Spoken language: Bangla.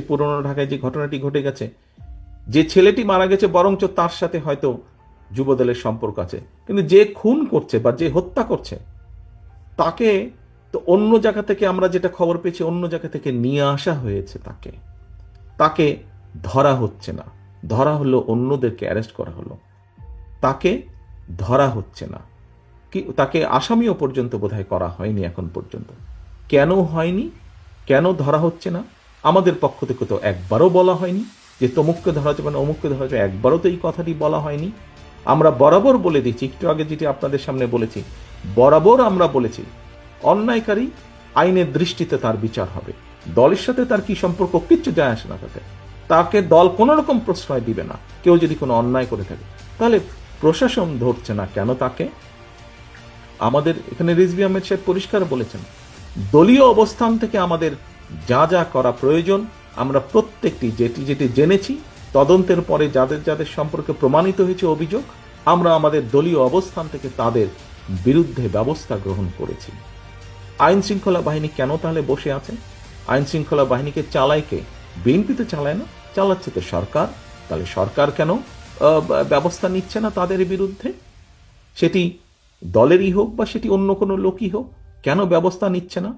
পুরনো ঢাকায় যে ঘটনাটি ঘটে গেছে, যে ছেলেটি মারা গেছে বরঞ্চ তার সাথে হয়তো যুবদলের সম্পর্ক আছে, কিন্তু যে খুন করছে বা যে হত্যা করছে তাকে তো অন্য জায়গা থেকে, আমরা যেটা খবর পেয়েছি, অন্য জায়গা থেকে নিয়ে আসা হয়েছে। তাকে ধরা হচ্ছে না, ধরা হলো অন্যদেরকে অ্যারেস্ট করা হলো, তাকে ধরা হচ্ছে না, কি তাকে আসামিও পর্যন্ত বোধহয় করা হয়নি এখন পর্যন্ত। কেন হয়নি, কেন ধরা হচ্ছে না? আমাদের পক্ষ থেকে তো একবারও বলা হয়নি যে তমুককে ধরা যাবে না, অমুককে ধরা যাবে, একবারও তো এই কথাটি বলা হয়নি। আমরা বরাবর বলে দিচ্ছি, একটু আগে যেটি আপনাদের সামনে বলেছি, বরাবর আমরা বলেছি অন্যায়কারী আইনের দৃষ্টিতে তার বিচার হবে। দলের সাথে তার কি সম্পর্ক, কিচ্ছু যায় আসে না তাতে। তাকে দল কোনো রকম প্রশ্রয় দিবে না। কেউ যদি কোনো অন্যায় করে থাকে, তাহলে প্রশাসন ধরছে না কেন তাকে? আমাদের এখানে রিজভী আহমেদ সাহেব পরিষ্কার বলেছেন, দলীয় অবস্থান থেকে আমাদের যা যা করা প্রয়োজন আমরা প্রত্যেকটি যেটি যেটি জেনেছি, তদন্তের পরে যাদের যাদের সম্পর্কে প্রমাণিত হয়েছে অভিযোগ, আমরা আমাদের দলীয় অবস্থান থেকে তাদের বিরুদ্ধে ব্যবস্থা গ্রহণ করেছি। আইন শৃঙ্খলা বাহিনী কেন তাহলে বসে আছে? আইন শৃঙ্খলা বাহিনীকে চালায় কে? বিএনপি তো চালায় না, চালাচ্ছে তো সরকার। তাহলে সরকার কেন ব্যবস্থা নিচ্ছে না তাদের বিরুদ্ধে? সেটি দলেরই হোক বা সেটি অন্য কোনো লোকই হোক, কেন ব্যবস্থা নিচ্ছে না?